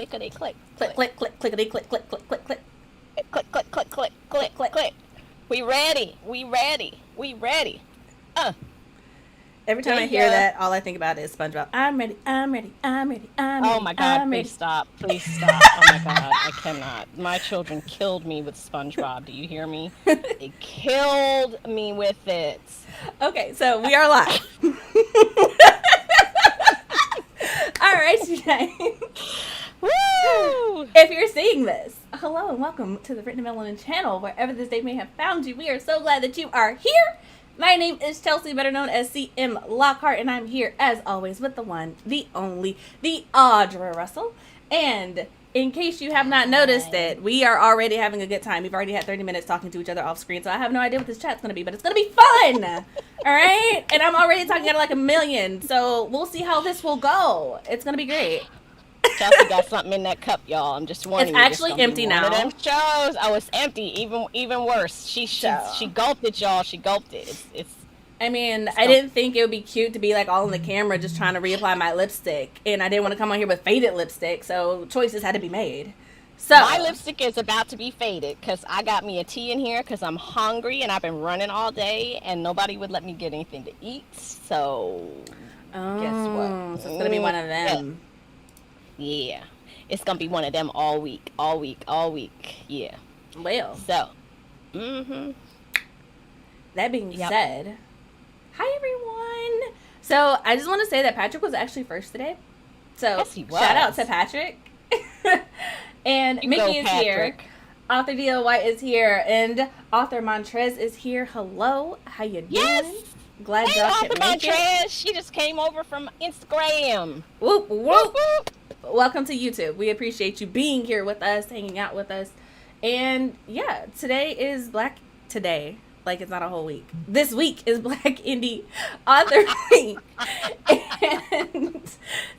clickety click. Click, click, click, clickety click, click, click, click, click. Click, click, click, click, click, click, click. We ready. Every time I hear that, all I think about is SpongeBob. I'm ready, I'm ready, I'm ready, I'm ready. Oh my God, please stop. Please stop. Oh my God, I cannot. My children killed me with SpongeBob. Do you hear me? They killed me with it. Okay, so we are live. All right, today. Woo! If you're seeing this, hello and welcome to the Written Melanin channel. Wherever this day may have found you, we are so glad that you are here. My name is Chelsea, better known as CM Lockhart, and I'm here as always with the one, the only, the Audra Russell. And in case you have not noticed it, we are already having a good time. We've already had 30 minutes talking to each other off screen, so I have no idea what this chat's going to be, but it's going to be fun. All right? And I'm already talking at like a million, so we'll see how this will go. It's going to be great. Chelsea got something in that cup, y'all. I'm just warning it's you. It's actually empty now. One of them shows. Oh, it's empty. Even worse. She gulped it, y'all. She gulped it. It's I mean, I didn't think it would be cute to be like all in the camera just trying to reapply my lipstick, and I didn't want to come on here with faded lipstick, so choices had to be made. So my lipstick is about to be faded because I got me a tea in here because I'm hungry and I've been running all day and nobody would let me get anything to eat. So guess what? So it's gonna be one of them. Yeah, it's gonna be one of them all week. Yeah. Well, so. That being said, hi everyone. So I just want to say that Patrick was actually first today. So yes, he was. Shout out to Patrick. And Mickey is here. Author Deal White is here, and author Montrez is here. Hello, how you doing? Yes. Glad hey, y'all author could make Montrez. it. She just came over from Instagram. Whoop whoop. Welcome to YouTube. We appreciate you being here with us, hanging out with us. And yeah, today is Today, like it's not a whole week. This week is Black Indie Author Week. And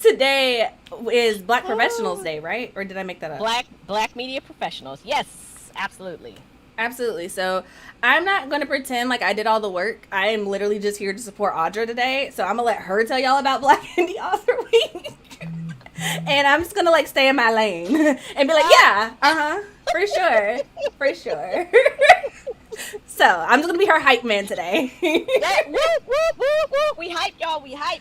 today is Black Professionals Day, right? Or did I make that up? Black Media Professionals. Yes, absolutely. Absolutely. So I'm not going to pretend like I did all the work. I am literally just here to support Audra today. So I'm going to let her tell y'all about Black Indie Author Week. And I'm just going to like stay in my lane and be like, yeah, for sure. So I'm just going to be her hype man today. Woo. We hype, y'all. We hype.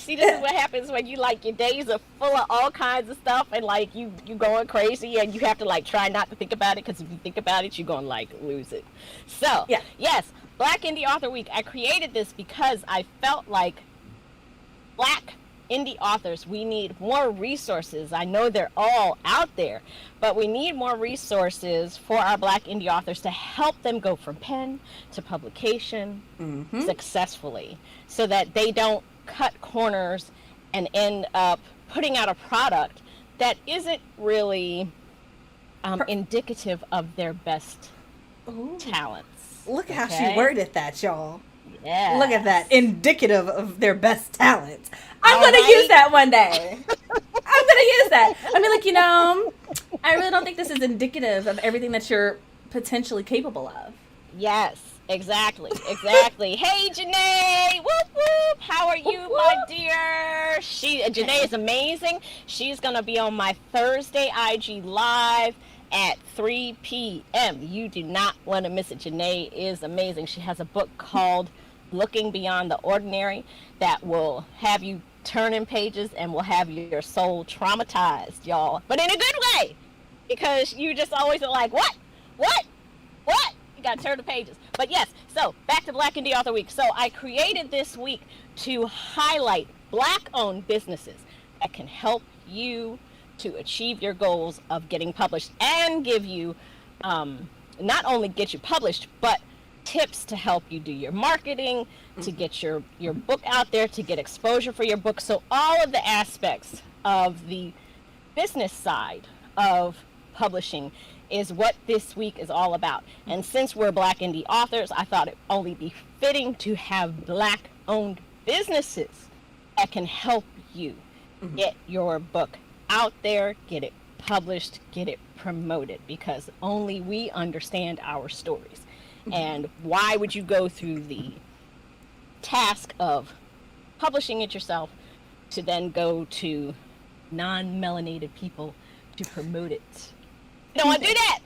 See, this is what happens when you like your days are full of all kinds of stuff and like you going crazy and you have to like try not to think about it because if you think about it, you're going to like lose it. So, yeah. Yes, Black Indie Author Week. I created this because I felt like Black indie authors, we need more resources. I know they're all out there, but we need more resources for our Black indie authors to help them go from pen to publication successfully so that they don't cut corners and end up putting out a product that isn't really indicative of their best talents. Look at how she worded that, y'all. Yeah. Look at that. Indicative of their best talents. I'm going to use that one day. I'm going to use that. I mean, like, I really don't think this is indicative of everything that you're potentially capable of. Yes, exactly. Hey, Janae. Whoop, whoop. How are you, my dear? Janae is amazing. She's going to be on my Thursday IG Live at 3 p.m. You do not want to miss it. Janae is amazing. She has a book called Looking Beyond the Ordinary that will have you turning pages and will have your soul traumatized, y'all. But in a good way, because you just always are like, what? You gotta turn the pages. But yes, so back to Black Indie Author Week. So I created this week to highlight Black-owned businesses that can help you to achieve your goals of getting published and give you, not only get you published, but tips to help you do your marketing, to get your book out there, to get exposure for your book. So all of the aspects of the business side of publishing is what this week is all about. And since we're Black indie authors, I thought it only be fitting to have Black-owned businesses that can help you get your book out there, get it published, get it promoted, because only we understand our stories. And why would you go through the task of publishing it yourself to then go to non-melanated people to promote it. We don't want to do that.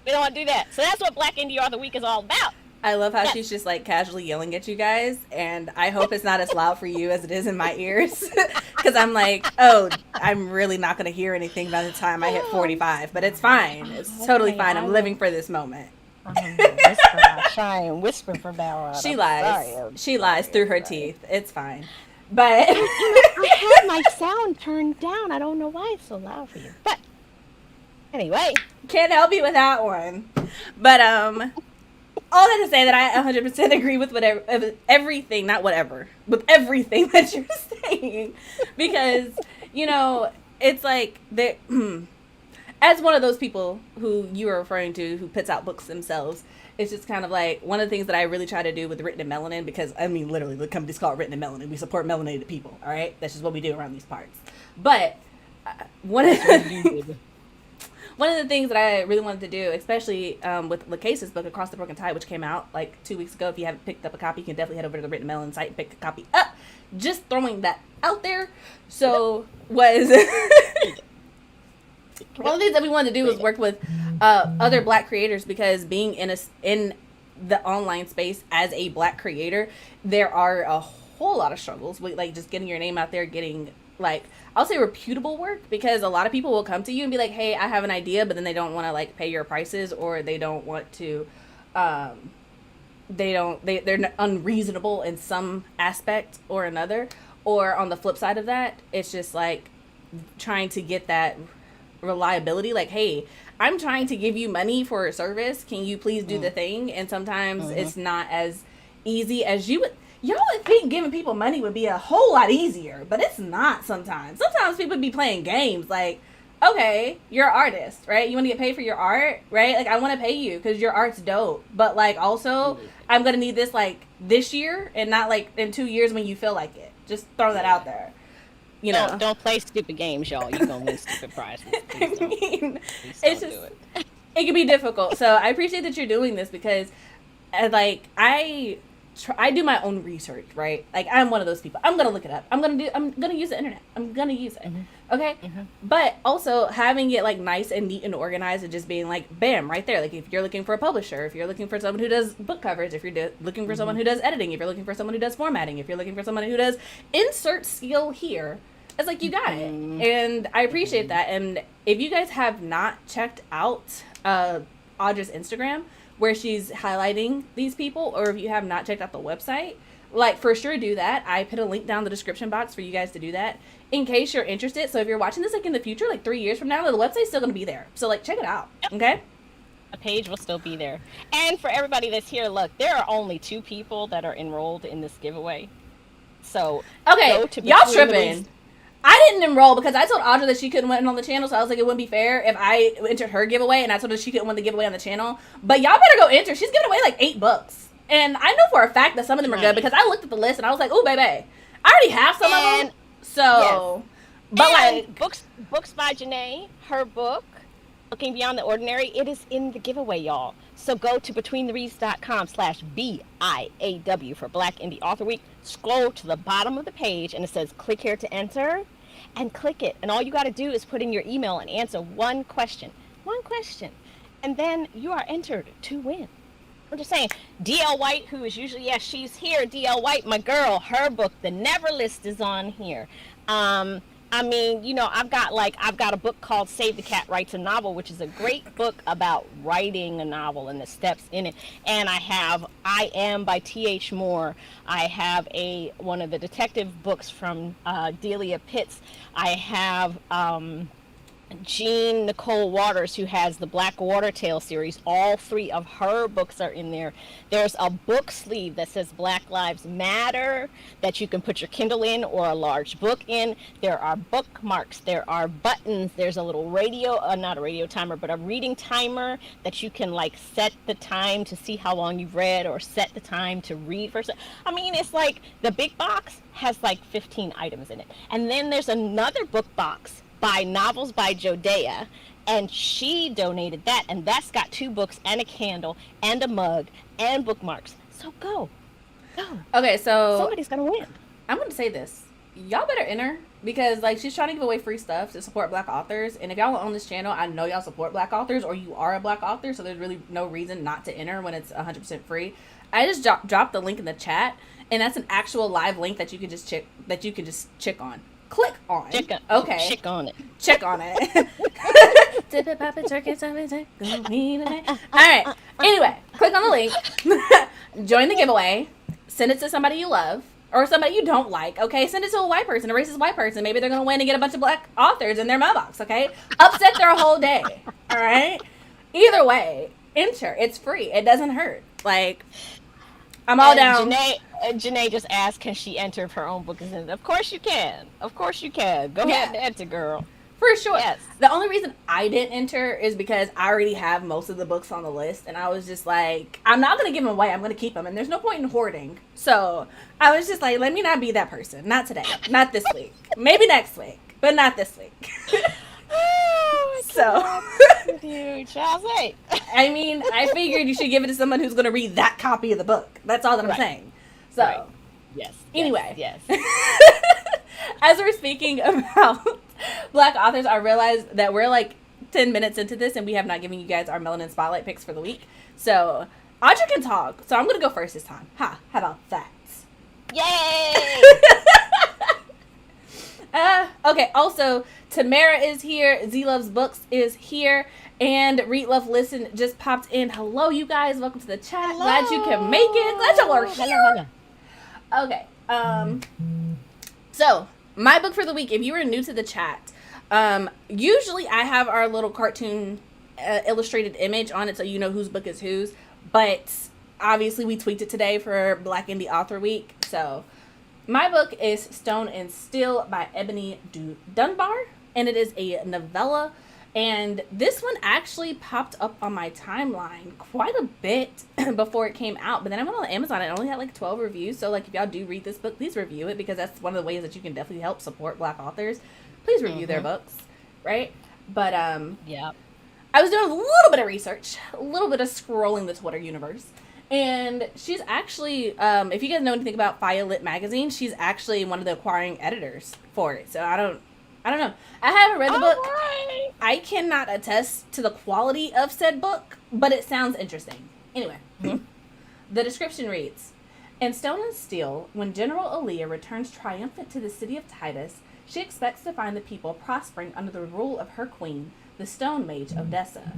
We don't want to do that. So that's what Black Indie Author Week is all about. I love how she's just like casually yelling at you guys, and I hope it's not as loud for you as it is in my ears, because I'm like, oh, I'm really not going to hear anything by the time I hit 45, but it's fine. It's totally fine. I'm living for this moment. I try and whisper for Bella. She lies. She lies through her teeth. It's fine. But I had my sound turned down. I don't know why it's so loud for you. But anyway, can't help you with that one. But all that to say that I 100% agree with everything with everything that you're saying, because it's like as one of those people who you are referring to who puts out books themselves, it's just kind of like one of the things that I really try to do with Written in Melanin, because I mean literally the company's called Written in Melanin. We support melanated people, all right? That's just what we do around these parts. But one of the things that I really wanted to do, especially with LaCase's book, Across the Broken Tide, which came out like 2 weeks ago. If you haven't picked up a copy, you can definitely head over to the Written Melanin site and pick a copy up. Just throwing that out there. So was one of the things that we wanted to do was work with other Black creators, because being in the online space as a Black creator, there are a whole lot of struggles with like just getting your name out there, getting like, I'll say reputable work, because a lot of people will come to you and be like, hey, I have an idea, but then they don't want to like pay your prices, or they don't want to, they're unreasonable in some aspect or another. Or on the flip side of that, it's just like trying to get that reliability, like, hey, I'm trying to give you money for a service, can you please do the thing? And sometimes it's not as easy as you would. Y'all would think giving people money would be a whole lot easier, but it's not sometimes. Sometimes people be playing games like, okay, you're an artist, right? You want to get paid for your art, right? Like, I want to pay you because your art's dope. But, like, also, I'm going to need this, like, this year and not, like, in 2 years when you feel like it. Just throw that out there. You know? Don't play stupid games, y'all. You're going to win stupid prizes. I mean, it's just, it can be difficult. So I appreciate that you're doing this, because, like, I do my own research, right? Like, I'm one of those people. I'm gonna look it up. I'm gonna use the internet. I'm gonna use it. Okay. But also having it like nice and neat and organized, and just being like, bam, right there. Like, if you're looking for a publisher, if you're looking for someone who does book covers, if you're looking for someone who does editing, if you're looking for someone who does formatting, if you're looking for someone who does insert skill here, it's like, you got it. And I appreciate that. And if you guys have not checked out Audra's Instagram, where she's highlighting these people, or if you have not checked out the website, like, for sure do that. I put a link down in the description box for you guys to do that in case you're interested. So if you're watching this like in the future, like 3 years from now, the website's still going to be there. So like, check it out. Okay. A page will still be there. And for everybody that's here, look, there are only 2 people that are enrolled in this giveaway. So okay, y'all tripping. I didn't enroll because I told Audra that she couldn't win on the channel, so I was like, it wouldn't be fair if I entered her giveaway, and I told her she couldn't win the giveaway on the channel. But y'all better go enter. She's giving away like 8 books. And I know for a fact that some of them are good, because I looked at the list and I was like, oh, baby, I already have some of them. So, but like, books by Janae, her book, Looking Beyond the Ordinary, it is in the giveaway, y'all. So go to betweenthereads.com/BIAW for Black Indie Author Week. Scroll to the bottom of the page and it says click here to enter, and click it. And all you got to do is put in your email and answer one question. And then you are entered to win. I'm just saying, D.L. White, who is usually, yes, she's here. D.L. White, my girl, her book, The Never List, is on here. I mean, you know, I've got a book called Save the Cat Writes a Novel, which is a great book about writing a novel and the steps in it. And I have I Am by T.H. Moore. I have one of the detective books from Delia Pitts. I have Nicole Waters, who has the Black Water Tale series. All 3 of her books are in there. There's a book sleeve that says Black Lives Matter that you can put your Kindle in or a large book in. There are bookmarks. There are buttons. There's a little not a radio timer, but a reading timer that you can like set the time to see how long you've read, or set the time to read first. I mean, it's like the big box has like 15 items in it. And then there's another book box by Novels by Jodea, and she donated that, and that's got 2 books and a candle and a mug and bookmarks. So go. Okay, so somebody's gonna win. I'm gonna say this: y'all better enter, because like she's trying to give away free stuff to support Black authors, and if y'all are on this channel, I know y'all support Black authors or you are a Black author, so there's really no reason not to enter when it's 100% free. I just dropped the link in the chat, and that's an actual live link that you can just check on. Click on. Okay. Check on it. Check on it. All right. Anyway, click on the link. Join the giveaway. Send it to somebody you love or somebody you don't like. Okay, send it to a white person, a racist white person. Maybe they're gonna win and get a bunch of Black authors in their mailbox. Okay, upset their whole day. All right. Either way, enter. It's free. It doesn't hurt. Like, I'm all down. Janae just asked, can she enter if her own book is in it? Of course you can. Of course you can. Go ahead and enter, girl. For sure. Yes. The only reason I didn't enter is because I already have most of the books on the list, and I was just like, I'm not going to give them away. I'm going to keep them, and there's no point in hoarding. So I was just like, let me not be that person. Not today. Not this week. Maybe next week, but not this week. So, I mean, I figured you should give it to someone who's going to read that copy of the book. That's all that I'm saying. So, right. Yes. Anyway. Yes. As we're speaking about Black authors, I realized that we're like 10 minutes into this and we have not given you guys our Melanin Spotlight picks for the week. So, Audra can talk. So, I'm going to go first this time. How about that? Yay! Okay, also, Tamara is here. Z Loves Books is here. And Read Love Listen just popped in. Hello, you guys. Welcome to the chat. Hello. Glad you can make it. Glad y'all are here. Hello. Okay. So, my book for the week, if you are new to the chat, usually I have our little cartoon illustrated image on it so you know whose book is whose. But obviously we tweaked it today for Black Indie Author Week. So, my book is Stone and Steel by Ebony Dunbar. And it is a novella. And this one actually popped up on my timeline quite a bit before it came out. But then I went on Amazon and it only had like 12 reviews. So like if y'all do read this book, please review it because that's one of the ways that you can definitely help support Black authors. Please review their books, right? But yeah, I was doing a little bit of research, a little bit of scrolling the Twitter universe. And she's actually, if you guys know anything about Fire Lit magazine, she's actually one of the acquiring editors for it. So I don't know. I haven't read the book. Right. I cannot attest to the quality of said book, but it sounds interesting. Anyway, the description reads, in Stone and Steel, when General Aaliyah returns triumphant to the city of Titus, she expects to find the people prospering under the rule of her queen, the Stone Mage Odessa.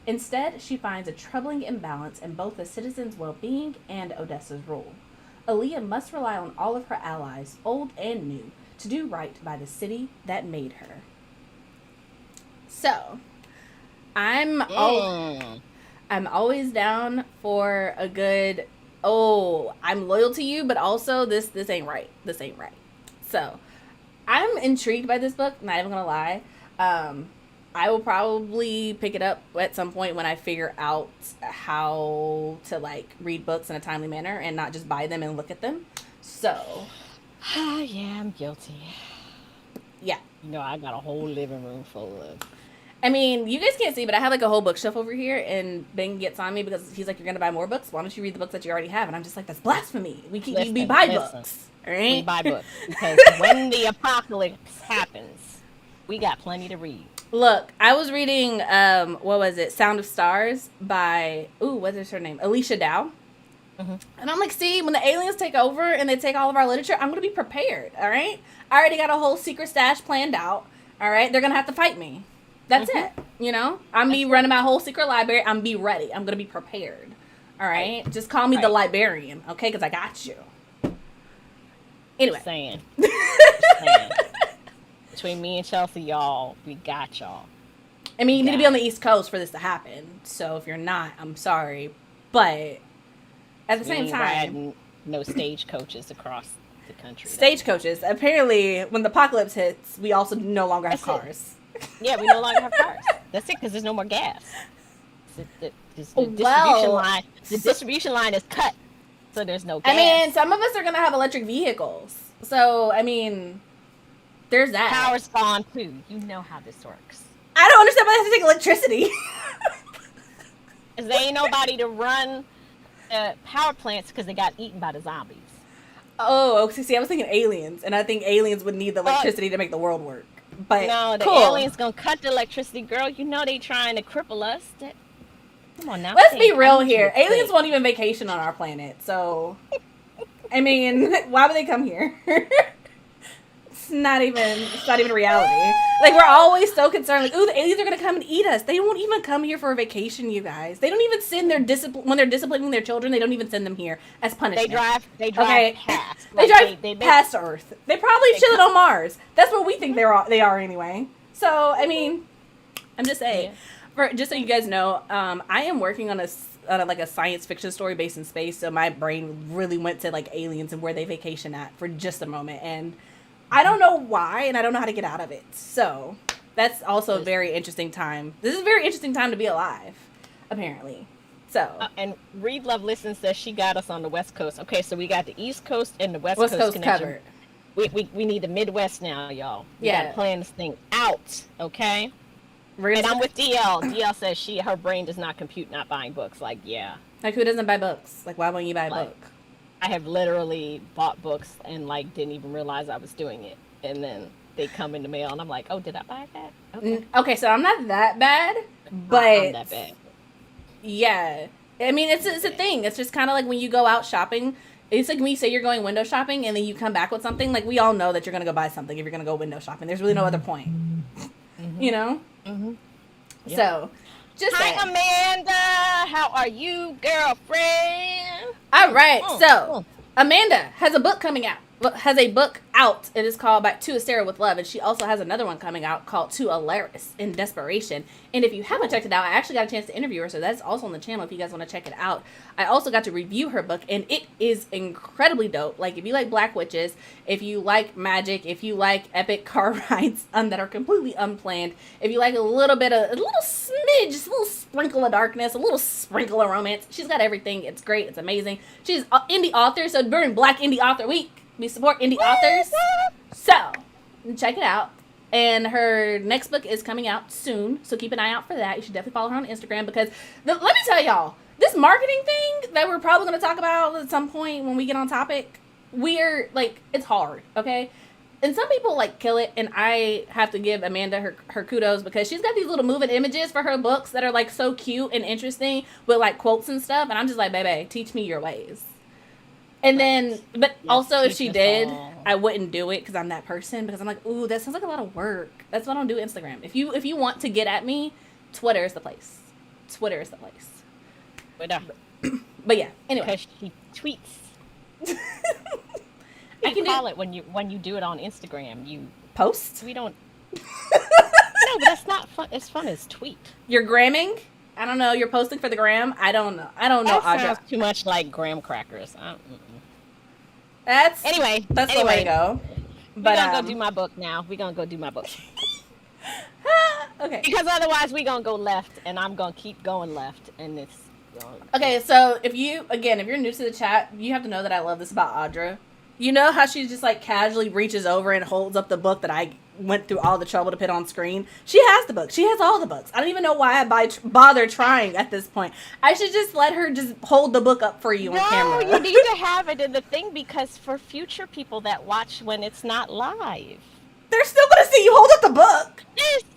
Instead, she finds a troubling imbalance in both the citizens' well-being and Odessa's rule. Aaliyah must rely on all of her allies, old and new, to do right by the city that made her. So, I'm always down for a good, I'm loyal to you, but also this ain't right. This ain't right. So, I'm intrigued by this book, not even gonna lie. I will probably pick it up at some point when I figure out how to like read books in a timely manner and not just buy them and look at them. So, yeah, I'm guilty. Yeah. You know, I got a whole living room full of... I mean, you guys can't see, but I have like a whole bookshelf over here, and Ben gets on me because he's like, you're going to buy more books? Why don't you read the books that you already have? And I'm just like, that's blasphemy. We buy books. All right? We buy books. Because when the apocalypse happens, we got plenty to read. Look, I was reading, what was it? Sound of Stars by, what is her name? Alicia Dow. And I'm like, see, when the aliens take over and they take all of our literature, I'm going to be prepared, all right? I already got a whole secret stash planned out, all right? They're going to have to fight me. That's it, you know? I'm be running my whole secret library. I'm be ready. I'm going to be prepared, all right? Just call me the librarian, okay? Because I got you. Anyway. Just saying. Between me and Chelsea, y'all, we got y'all. I mean, you need to be on the East Coast for this to happen. So if you're not, I'm sorry. But... at the same time, no stagecoaches across the country. Stagecoaches. Apparently, when the apocalypse hits, we also no longer have cars. Yeah, we no longer have cars. That's it, because there's no more gas. The distribution line is cut, so there's no gas. I mean, some of us are gonna have electric vehicles. So, I mean, there's that. Power's gone too. You know how this works. I don't understand why they have to take electricity. Because there ain't nobody to run power plants because they got eaten by the zombies. Oh, okay. See, I was thinking aliens, and I think aliens would need the electricity to make the world work. But no, the cool. aliens gonna cut the electricity, girl. You know they trying to cripple us. Come on now. Let's be real here. Aliens won't even vacation on our planet, so I mean, why would they come here? It's not even reality. Like, we're always so concerned, like, ooh, the aliens are gonna come and eat us. They won't even come here for a vacation, you guys. They don't even send their when they're disciplining their children. They don't even send them here as punishment. They drive past. They drive past Earth. They probably chilling on Mars. That's where we think they are anyway. So, I mean, I'm just saying. Yeah. Just so you guys know, I am working on a science fiction story based in space. So my brain really went to like aliens and where they vacation at for just a moment, and I don't know why, and I don't know how to get out of it. So that's also a very interesting time. This is a very interesting time to be alive, apparently. So and Reed Love Listen says she got us on the West Coast. Okay, so we got the East Coast and the West Coast connection covered. We need the Midwest now, y'all. We gotta plan this thing out, okay? And I'm with DL. DL says her brain does not compute not buying books. Like, yeah. Like, who doesn't buy books? Like, why won't you buy a book? I have literally bought books and, like, didn't even realize I was doing it. And then they come in the mail, and I'm like, oh, did I buy that? Okay. Okay, so I'm not that bad, but... I'm that bad. Yeah. I mean, it's a thing. It's just kind of like when you go out shopping. It's like when you say you're going window shopping, and then you come back with something. Like, we all know that you're going to go buy something if you're going to go window shopping. There's really no other point. Mm-hmm. You know? Mm-hmm. Yep. So, just Hi, Amanda. How are you, girlfriend? All right. Amanda has a book coming out. Has a book out. It is called Back to Sarah with Love, and she also has another one coming out called To Alaris in Desperation. And if you haven't checked it out, I actually got a chance to interview her, so that's also on the channel if you guys want to check it out. I also got to review her book, and it is incredibly dope. Like, if you like Black Witches, if you like magic, if you like epic car rides that are completely unplanned, if you like a little smidge, just a little sprinkle of darkness, a little sprinkle of romance, she's got everything. It's great. It's amazing. She's an indie author, so during Black Indie Author Week, we support indie authors. So, check it out. And her next book is coming out soon, so keep an eye out for that. You should definitely follow her on Instagram because, let me tell y'all, this marketing thing that we're probably going to talk about at some point when we get on topic, it's hard, okay? And some people, kill it, and I have to give Amanda her kudos because she's got these little moving images for her books that are, so cute and interesting with, quotes and stuff, and I'm just like, baby, teach me your ways. And then, but also if she did, I wouldn't do it because I'm that person. Because I'm like, ooh, that sounds like a lot of work. That's why I don't do Instagram. If you want to get at me, Twitter is the place. Twitter is the place. But yeah, anyway. Because she tweets. I can call it when you do it on Instagram. You post? We don't. No, but that's not fun. It's fun as tweet. You're gramming? I don't know. You're posting for the gram? I don't know. That Audra. Sounds too much like graham crackers. That's the way to go. But we're gonna go do my book now. We're gonna go do my book. Okay. Because otherwise we're gonna go left, and I'm gonna keep going left, and it's. Okay, so if you're new to the chat, you have to know that I love this about Audra. You know how she just casually reaches over and holds up the book that I went through all the trouble to put on screen. She has the book. She has all the books. I don't even know why I bother trying at this point. I should just let her just hold the book up for you on camera. No, you need to have it in the thing because for future people that watch when it's not live. They're still going to see you hold up the book.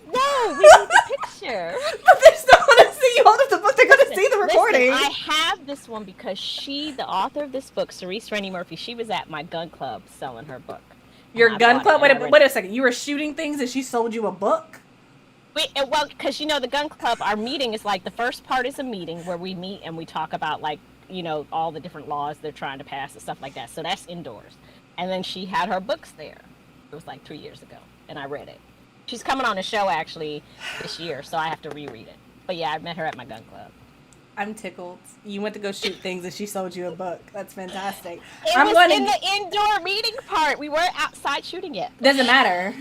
No, we need the picture. But they're still going to see you hold up the book. They're going to see the recording. I have this one because the author of this book, Cerise Murphy, she was at my gun club selling her book. Your gun club? Wait a second. You were shooting things and she sold you a book? Well, because the gun club, our meeting is the first part is a meeting where we meet and we talk about all the different laws they're trying to pass and stuff like that. So that's indoors. And then she had her books there. It was 3 years ago, and I read it. She's coming on a show actually this year, so I have to reread it. But yeah, I met her at my gun club. I'm tickled. You went to go shoot things and she sold you a book. That's fantastic. It was in the indoor meeting part. We weren't outside shooting it. Doesn't matter.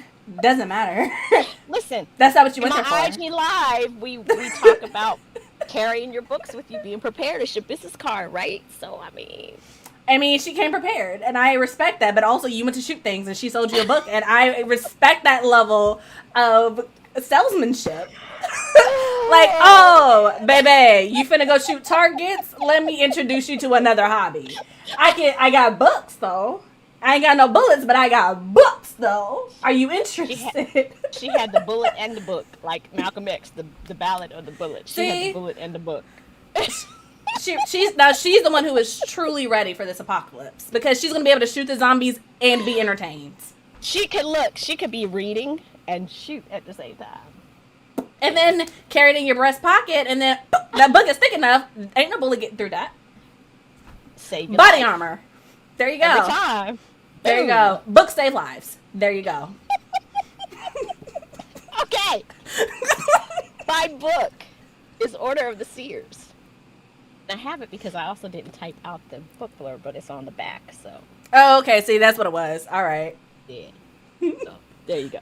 Listen. That's not what you went there for. On IG Live, we talk about carrying your books with you, being prepared. It's your business card, right? So, I mean, she came prepared, and I respect that, but also you went to shoot things, and she sold you a book, and I respect that level of salesmanship. Oh, baby, you finna go shoot targets? Let me introduce you to another hobby. I got books, though. I ain't got no bullets, but I got books, though. Are you interested? She had the bullet and the book, like Malcolm X, the ballad or the bullet. She had the bullet and the book. She's the one who is truly ready for this apocalypse because she's gonna be able to shoot the zombies and be entertained. She could be reading and shoot at the same time. And then carry it in your breast pocket, and then that book is thick enough. Ain't no bullet getting through that. Save your body life. armor. There you go. Every time. There you go. Books save lives. There you go. Okay. My book is Order of the Sears. I have it because I also didn't type out the book blurb, but it's on the back, so. Oh, okay. See, that's what it was. All right. Yeah. So, there you go.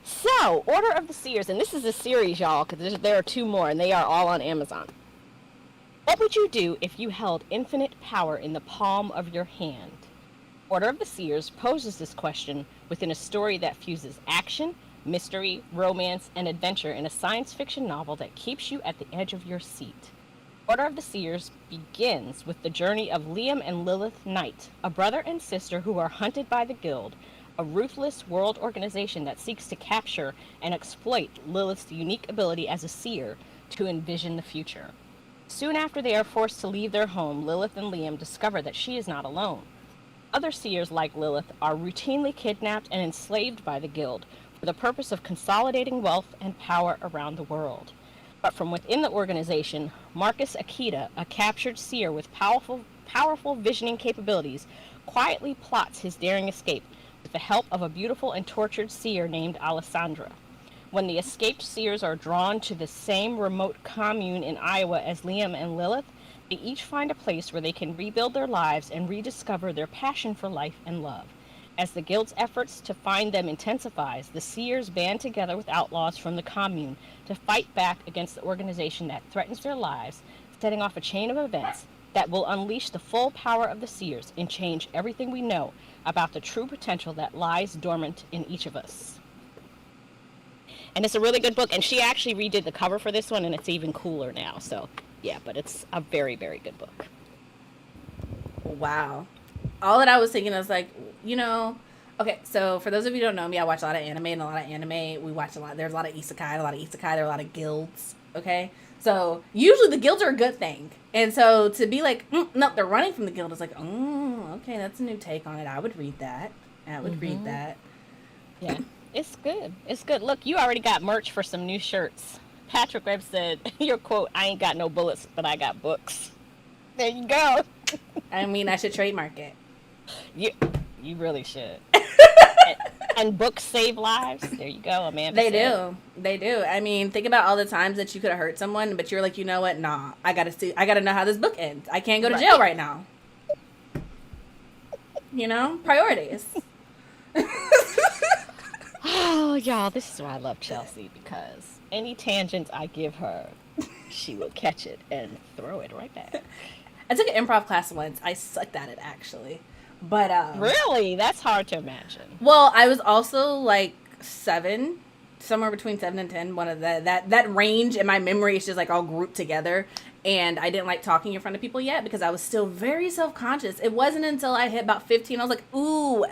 So, Order of the Sears, and this is a series, y'all, because there are 2 more, and they are all on Amazon. What would you do if you held infinite power in the palm of your hand? Order of the Sears poses this question within a story that fuses action, mystery, romance, and adventure in a science fiction novel that keeps you at the edge of your seat. Order of the Sears begins with the journey of Liam and Lilith Knight, a brother and sister who are hunted by the Guild, a ruthless world organization that seeks to capture and exploit Lilith's unique ability as a seer to envision the future. Soon after they are forced to leave their home, Lilith and Liam discover that she is not alone. Other seers like Lilith are routinely kidnapped and enslaved by the Guild for the purpose of consolidating wealth and power around the world. But from within the organization, Marcus Akita, a captured seer with powerful visioning capabilities, quietly plots his daring escape with the help of a beautiful and tortured seer named Alessandra. When the escaped seers are drawn to the same remote commune in Iowa as Liam and Lilith, they each find a place where they can rebuild their lives and rediscover their passion for life and love. As the Guild's efforts to find them intensifies, the seers band together with outlaws from the commune to fight back against the organization that threatens their lives, setting off a chain of events that will unleash the full power of the seers and change everything we know about the true potential that lies dormant in each of us. And it's a really good book, and she actually redid the cover for this one, and it's even cooler now. So, yeah, but it's a very, very good book. Wow. All that I was thinking is like, okay, so for those of you who don't know me, I watch a lot of anime, and we watch a lot, there's a lot of isekai, there are a lot of guilds, okay? So, usually the guilds are a good thing. And so, to be like, no, they're running from the guild, is like, oh, okay, that's a new take on it. I would read that. Yeah. It's good. It's good. Look, you already got merch for some new shirts. Patrick Webb said, your quote, "I ain't got no bullets, but I got books." There you go. I mean, I should trademark it. You really should. and books save lives. There you go, Amanda. They do. I mean, think about all the times that you could have hurt someone, but you're like, you know what? Nah, I gotta know how this book ends. I can't go to jail right now. Priorities. Oh, y'all, this is why I love Chelsea, because any tangents I give her, she will catch it and throw it right back. I took an improv class once. I sucked at it, actually. But really? That's hard to imagine. Well, I was also like 7, somewhere between 7 and 10. One of that range in my memory is just like all grouped together. And I didn't like talking in front of people yet because I was still very self-conscious. It wasn't until I hit about 15 I was like, ooh,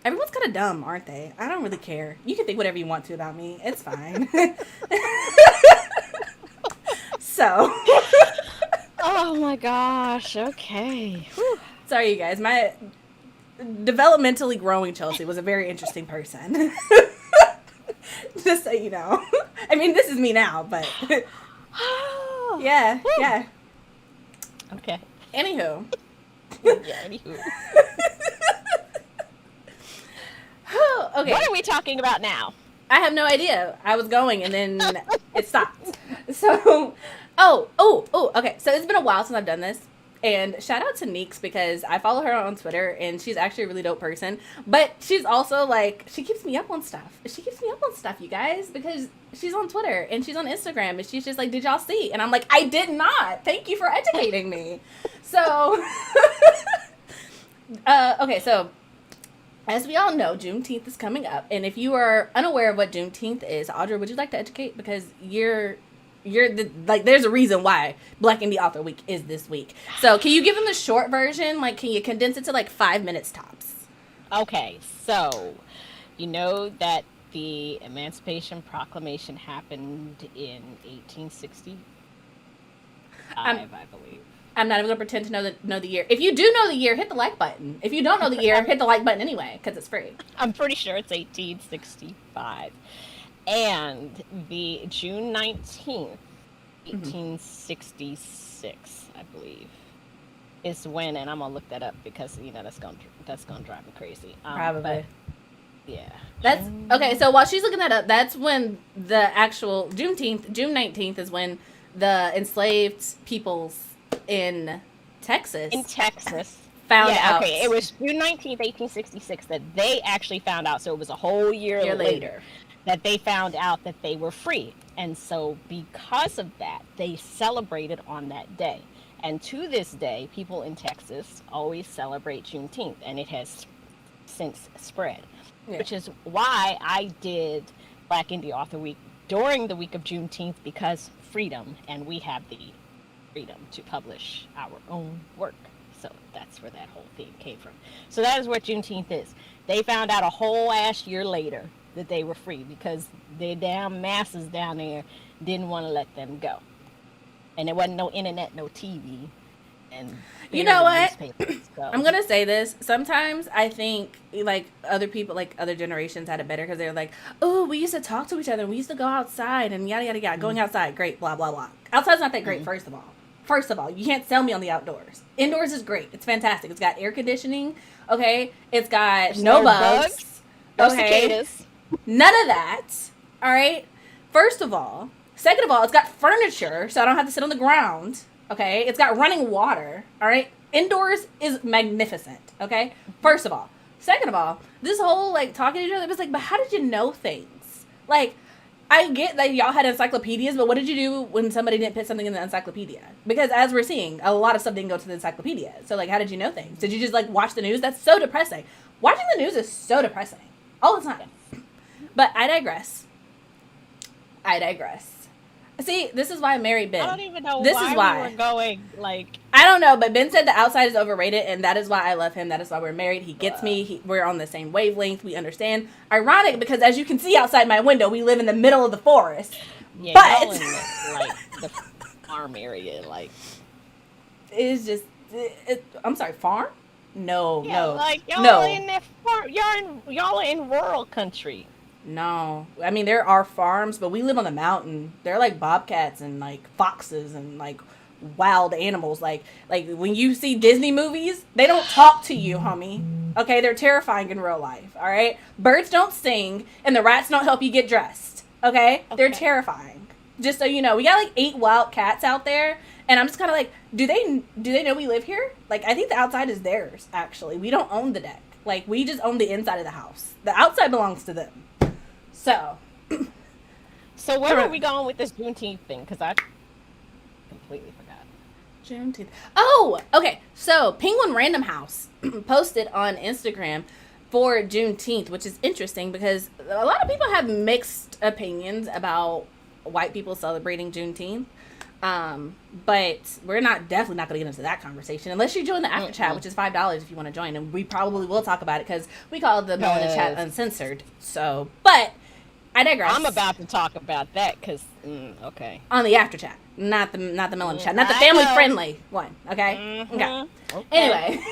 everyone's kind of dumb, aren't they? I don't really care. You can think whatever you want to about me. It's fine. So. Oh my gosh. Okay. Whew. Sorry, you guys. My developmentally growing Chelsea was a very interesting person. Just so you know. I mean, this is me now, but. Yeah. Okay. Anywho. Okay. What are we talking about now? I have no idea. I was going and then it stopped. So, okay. So it's been a while since I've done this. And shout out to Neeks because I follow her on Twitter and she's actually a really dope person. But she's also like, she keeps me up on stuff. You guys, because she's on Twitter and she's on Instagram and she's just like, did y'all see? And I'm like, I did not. Thank you for educating me. So, okay, so as we all know, Juneteenth is coming up. And if you are unaware of what Juneteenth is, Audra, would you like to educate? Because there's a reason why Black Indie Author Week is this week. So can you give them the short version? Like, can you condense it to like 5 minutes tops? Okay, so you know that the Emancipation Proclamation happened in 1865, I'm I believe. I'm not even gonna pretend to know the year. If you do know the year, hit the like button. If you don't know the year, hit the like button anyway, because it's free. I'm pretty sure it's 1865. And the June 19th, 1866, I believe, is when, and I'm gonna look that up because that's gonna drive me crazy. Probably. But yeah, That's okay. So while she's looking that up, that's when the actual Juneteenth, June 19th, is when the enslaved peoples in Texas found out. Okay, it was June 19th, 1866 that they actually found out. So it was a whole year later that they found out that they were free. And so because of that, they celebrated on that day. And to this day, people in Texas always celebrate Juneteenth, and it has since spread, which is why I did Black Indie Author Week during the week of Juneteenth, because freedom, and we have the freedom to publish our own work. So that's where that whole thing came from. So that is what Juneteenth is. They found out a whole ass year later that they were free because the damn masses down there didn't want to let them go. And there wasn't no internet, no TV. And you know what? So. I'm going to say this. Sometimes I think like other people, like other generations had it better because they're like, oh, we used to talk to each other. We used to go outside and yada, yada, yada. Going outside, great, blah, blah, blah. Outside's not that great, first of all. First of all, you can't sell me on the outdoors. Indoors is great. It's fantastic. It's got air conditioning. Okay. It's got no bugs. No cicadas. None of that. All right. First of all. Second of all, it's got furniture, so I don't have to sit on the ground. Okay. It's got running water. All right. Indoors is magnificent. Okay. First of all. Second of all, this whole like talking to each other, it was like, but how did you know things? Like, I get that y'all had encyclopedias, but what did you do when somebody didn't put something in the encyclopedia? Because as we're seeing, a lot of stuff didn't go to the encyclopedia. So, like, how did you know things? Did you just, like, watch the news? That's so depressing. Watching the news is so depressing. All the time. But I digress. See, this is why I married Ben. I don't even know this why is why we were going, like... I don't know, but Ben said the outside is overrated, and that is why I love him. That is why we're married. He gets me. We're on the same wavelength. We understand. Ironic, because as you can see outside my window, we live in the middle of the forest. Yeah, but... y'all in the farm area, like... It's just... I'm sorry, farm? No. Like, y'all in that farm. Y'all are in rural country. No. I mean, there are farms, but we live on the mountain. There are, like, bobcats and, like, foxes and, like, wild animals. Like when you see Disney movies, they don't talk to you, homie. Okay? They're terrifying in real life, all right? Birds don't sing, and the rats don't help you get dressed, okay? They're terrifying. Just so you know. We got, like, 8 wild cats out there, and I'm just kind of like, do they know we live here? Like, I think the outside is theirs, actually. We don't own the deck. Like, we just own the inside of the house. The outside belongs to them. So where are we going with this Juneteenth thing? Because I completely forgot. Juneteenth. Oh, okay. So Penguin Random House posted on Instagram for Juneteenth, which is interesting because a lot of people have mixed opinions about white people celebrating Juneteenth. But we're definitely not going to get into that conversation unless you join the after chat, which is $5 if you want to join, and we probably will talk about it because we call it the Melanin Chat Uncensored. So, but I digress. I'm about to talk about that because okay, on the after chat, not the Melanin Chat, not the family friendly one. Okay. Okay. Anyway.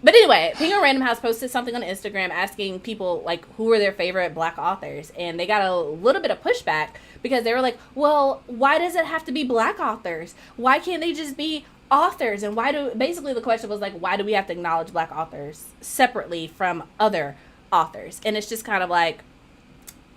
But anyway, Penguin Random House posted something on Instagram asking people, like, who are their favorite Black authors. And they got a little bit of pushback because they were like, well, why does it have to be Black authors? Why can't they just be authors? And basically the question was, like, why do we have to acknowledge Black authors separately from other authors? And it's just kind of like,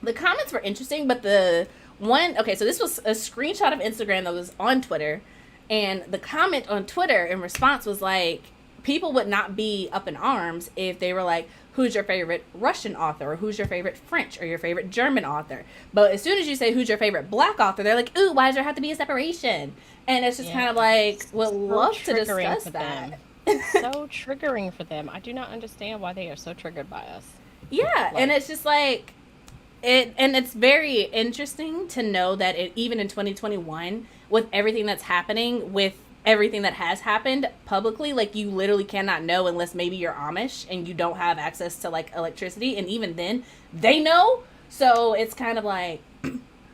the comments were interesting, but so this was a screenshot of Instagram that was on Twitter. And the comment on Twitter in response was like, people would not be up in arms if they were like, who's your favorite Russian author, or who's your favorite French or your favorite German author. But as soon as you say who's your favorite Black author, they're like, ooh, why does there have to be a separation? And it's just kind of like, would love to discuss that. So triggering for them. I do not understand why they are so triggered by us. Yeah, and it's just like, it's very interesting to know that even in 2021, with everything that's happening with everything that has happened publicly. Like, you literally cannot know unless maybe you're Amish and you don't have access to, like, electricity. And even then, they know. So it's kind of like,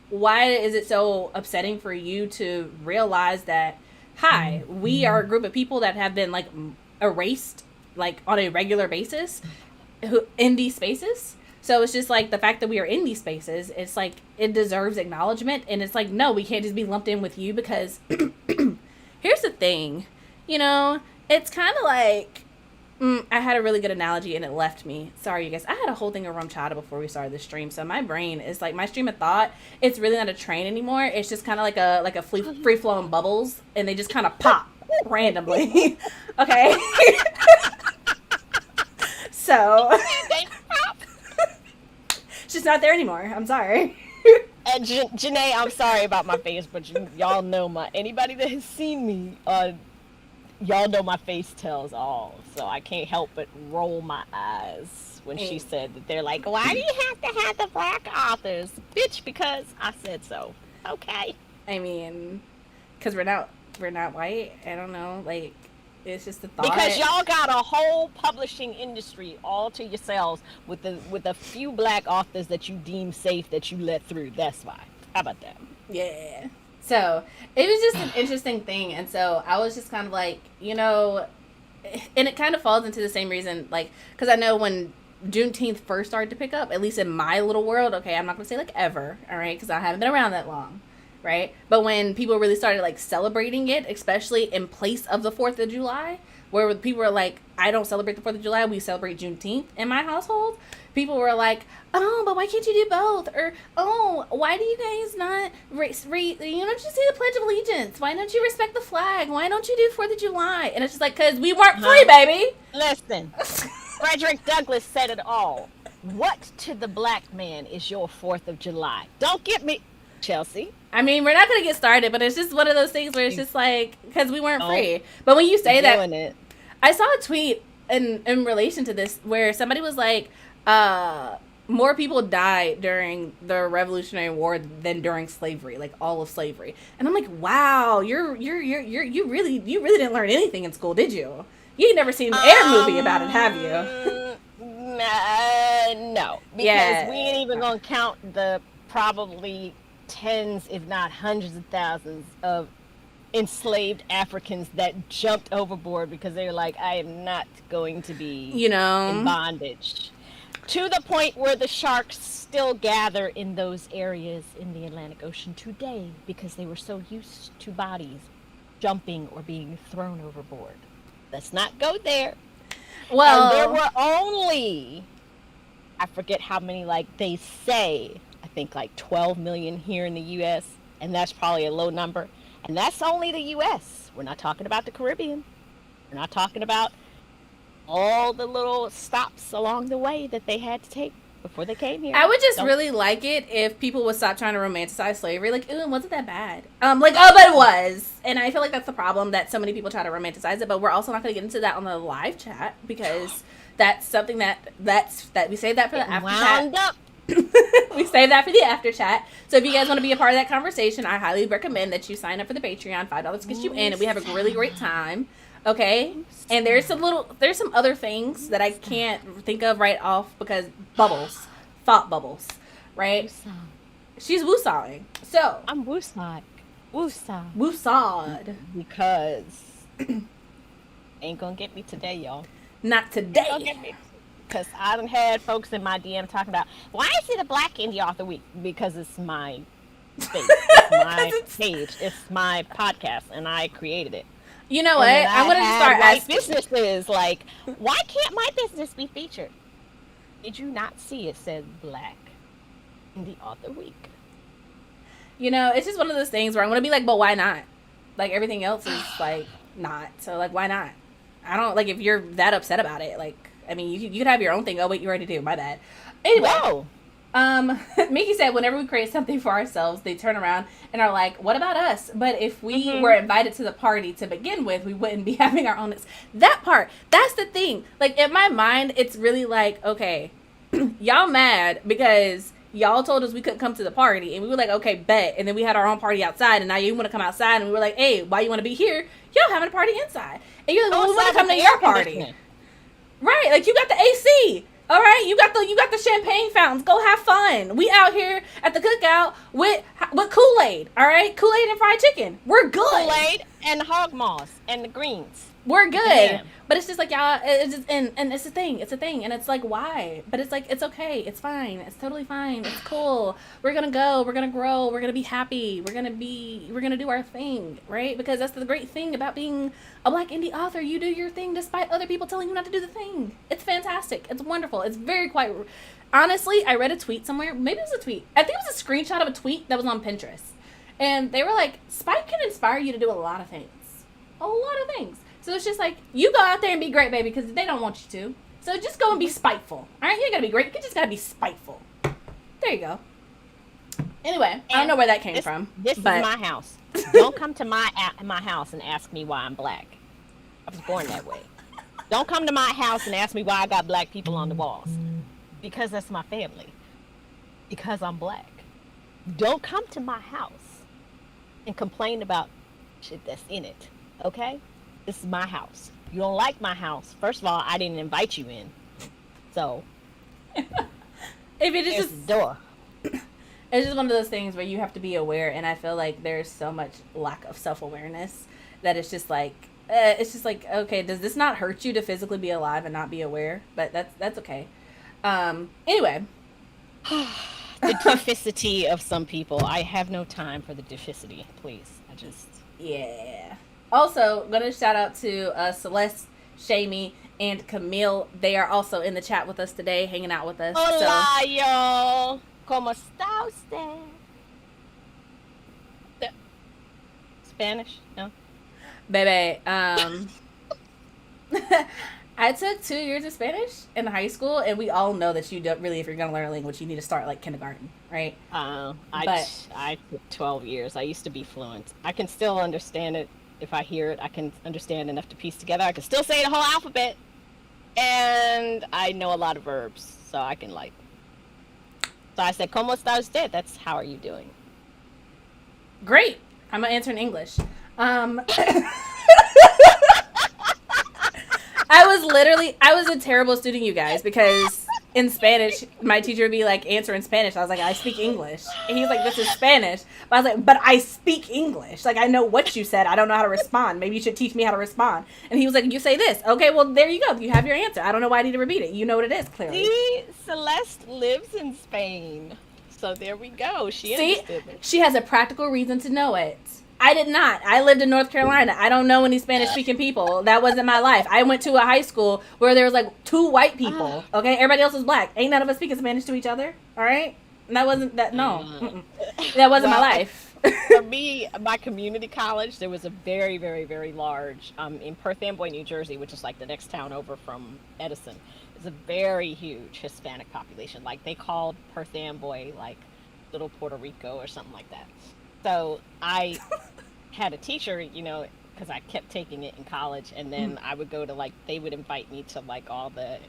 why is it so upsetting for you to realize that, hi, we are a group of people that have been, like, erased, like, on a regular basis in these spaces? So it's just like the fact that we are in these spaces, it's like it deserves acknowledgement. And it's like, no, we can't just be lumped in with you, because here's the thing, you know, it's kind of like, I had a really good analogy and it left me. Sorry, you guys. I had a whole thing of rum chata before we started the stream, so my brain is like, my stream of thought, it's really not a train anymore. It's just kind of like a free flowing bubbles, and they just kind of pop randomly. Okay. So she's not there anymore. I'm sorry. And Janae, I'm sorry about my face, but y'all know anybody that has seen me, y'all know my face tells all. So I can't help but roll my eyes when she said that. They're like, why do you have to have the black authors? Bitch, because I said so. Okay. I mean, because we're not white. I don't know. Like, it's just a thought. Because y'all got a whole publishing industry all to yourselves with a few black authors that you deem safe that you let through. That's why. How about that? Yeah. So it was just an interesting thing. And so I was just kind of like, you know, and it kind of falls into the same reason, like, because I know when Juneteenth first started to pick up, at least in my little world, okay, I'm not going to say like ever, all right, because I haven't been around that long. Right? But when people really started, like, celebrating it, especially in place of the 4th of July, where people were like, I don't celebrate the 4th of July, we celebrate Juneteenth in my household. People were like, oh, but why can't you do both? Or, oh, why do you guys not, you don't you see the Pledge of Allegiance? Why don't you respect the flag? Why don't you do 4th of July? And it's just like, because we weren't free, baby. Listen, Frederick Douglass said it all. What to the black man is your 4th of July? Don't get me... Chelsea. I mean, we're not going to get started, but it's just one of those things where it's just like, because we weren't free. But when you say that, I saw a tweet in relation to this where somebody was like, more people died during the Revolutionary War than during slavery, like all of slavery. And I'm like, wow, you really didn't learn anything in school, did you? You ain't never seen an Air movie about it, have you? No, because we ain't even gonna count the probably tens, if not hundreds of thousands of enslaved Africans that jumped overboard because they were like, I am not going to be, in bondage. To the point where the sharks still gather in those areas in the Atlantic Ocean today because they were so used to bodies jumping or being thrown overboard. Let's not go there. Well, and there were only, I forget how many, like they say, I think like 12 million here in the U.S., and that's probably a low number. And that's only the U.S. We're not talking about the Caribbean. We're not talking about all the little stops along the way that they had to take before they came here. I would just really like it if people would stop trying to romanticize slavery. Like, ooh, it wasn't that bad. But it was. And I feel like that's the problem, that so many people try to romanticize it. But we're also not going to get into that on the live chat, because that's something that we save that for the after chat. We save that for the after chat. So if you guys want to be a part of that conversation, I highly recommend that you sign up for the Patreon. $5 gets you in, and we have a really great time. Okay? And there's some other things that I can't think of right off, because thought bubbles, right? Woosah. She's woosawing. So I'm woosawed. Woosawed. Because ain't gonna get me today, y'all. Not today. Because I done had folks in my DM talking about, why is it a Black Indie Author Week? Because it's my space. It's my page. It's my podcast, and I created it. You know what? I'm going to start asking businesses, like, why can't my business be featured? Did you not see it said Black Indie Author Week? You know, it's just one of those things where I'm going to be like, but why not? Like, everything else is, like, not. So, like, why not? I don't, like, if you're that upset about it, like, I mean, you could have your own thing. Oh, wait, you already do. My bad. Anyway. Whoa. Mickey said whenever we create something for ourselves, they turn around and are like, what about us? But if we were invited to the party to begin with, we wouldn't be having our own. That part, that's the thing. Like, in my mind, it's really like, okay, y'all mad because Y'all told us we couldn't come to the party, and we were like, okay, bet. And then we had our own party outside, and now you want to come outside, and we were like, hey, why you want to be here? Y'all having a party inside. And you're like, well, we want to come to your party. Right, like you got the AC. All right, you got the champagne fountains. Go have fun. We out here at the cookout with Kool-Aid. All right, Kool-Aid and fried chicken. We're good. Kool-Aid and hog moss and the greens. We're good. Damn. But it's just like y'all. It's just and it's a thing. It's a thing, and it's like why? But it's like it's okay. It's fine. It's totally fine. It's cool. We're gonna go. We're gonna grow. We're gonna be happy. We're gonna do our thing, right? Because that's the great thing about being a Black indie author. You do your thing despite other people telling you not to do the thing. It's fantastic. It's wonderful. It's very quite. Honestly, I read a tweet somewhere. Maybe it was a tweet. I think it was a screenshot of a tweet that was on Pinterest, and they were like, "Spike can inspire you to do a lot of things. A lot of things." So it's just like, you go out there and be great, baby, because they don't want you to. So just go and be spiteful. All right? You ain't got to be great. You just got to be spiteful. There you go. Anyway, and I don't know where that came from. This is my house. Don't come to my house and ask me why I'm Black. I was born that way. Don't come to my house and ask me why I got Black people on the walls. Because that's my family. Because I'm Black. Don't come to my house and complain about shit that's in it. Okay? This is my house. You don't like my house. First of all, I didn't invite you in. So, if it is just the door. It's just one of those things where you have to be aware, and I feel like there's so much lack of self-awareness that it's just like, okay, does this not hurt you to physically be alive and not be aware? But that's okay. Anyway. The deficity of some people. I have no time for the deficity, please. Yeah. Also, I'm going to shout out to Celeste, Shamey, and Camille. They are also in the chat with us today, hanging out with us. Hola, yo. ¿Cómo está usted? Spanish? No? Baby, I took 2 years of Spanish in high school, and we all know that you don't really, if you're going to learn a language, you need to start like kindergarten, right? I took 12 years. I used to be fluent. I can still understand it. If I hear it, I can understand enough to piece together. I can still say the whole alphabet. And I know a lot of verbs, so I can like. So I said, ¿Cómo está usted? That's how are you doing? Great. I'm going to answer in English. I was a terrible student, you guys, because in Spanish, my teacher would be like, answer in Spanish. I was like, I speak English. And he's like, this is Spanish. But I was like, but I speak English. Like, I know what you said. I don't know how to respond. Maybe you should teach me how to respond. And he was like, you say this. Okay, well, there you go. You have your answer. I don't know why I need to repeat it. You know what it is, clearly. See, Celeste lives in Spain. So there we go. See, she has a practical reason to know it. I did not. I lived in North Carolina. I don't know any Spanish-speaking people. That wasn't my life. I went to a high school where there was like 2 white people. Okay, everybody else was Black. Ain't none of us speaking Spanish to each other. All right, and that wasn't that. No, that wasn't my life. For me, my community college, there was a very, very, very large in Perth Amboy, New Jersey, which is like the next town over from Edison. It's a very huge Hispanic population. Like they called Perth Amboy like Little Puerto Rico or something like that. So I had a teacher, you know, because I kept taking it in college, and then I would go to like, they would invite me to like all the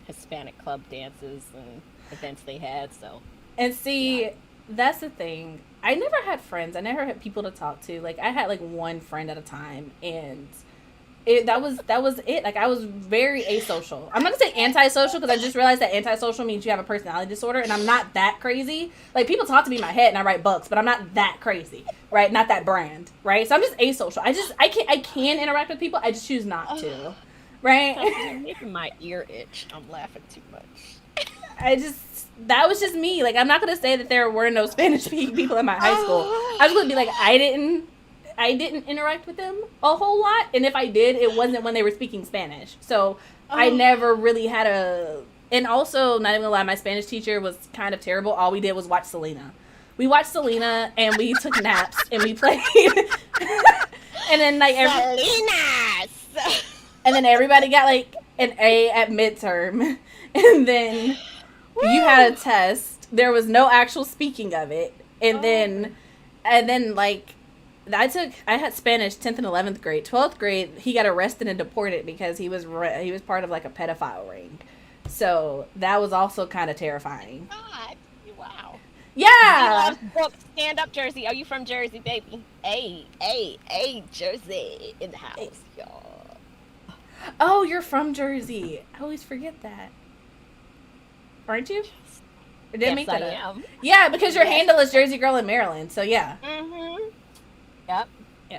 Hispanic club dances and events they had. So, and see, yeah. That's the thing. I never had friends. I never had people to talk to. Like I had like one friend at a time, and that was it. Like I was very asocial. I'm not gonna say antisocial because I just realized that antisocial means you have a personality disorder, and I'm not that crazy. Like people talk to me in my head and I write books, but I'm not that crazy, right? Not that brand, right? So I'm just asocial. I can interact with people. I just choose not to, right? You're making my ear itch. I'm laughing too much. That was just me. Like I'm not gonna say that there were no Spanish people in my high school. I was gonna be like I didn't interact with them a whole lot, and if I did, it wasn't when they were speaking Spanish. So I never really had and also, not even gonna lie, my Spanish teacher was kind of terrible. All we did was watch Selena. We watched Selena, and we took naps, and we played. And then like Selena's! And then everybody got like an A at midterm, and then you had a test. There was no actual speaking of it, and then like. I had Spanish 10th and 11th grade. 12th grade, he got arrested and deported because he was part of like a pedophile ring. So that was also kind of terrifying. God, wow. Yeah. loves books. Stand up, Jersey. Are you from Jersey, baby? Hey, Jersey in the house, y'all. Oh, you're from Jersey. I always forget that. Aren't you? Or did I make that up? Am. Yeah, because your handle is Jersey Girl in Maryland. So yeah. Mm-hmm. Yep.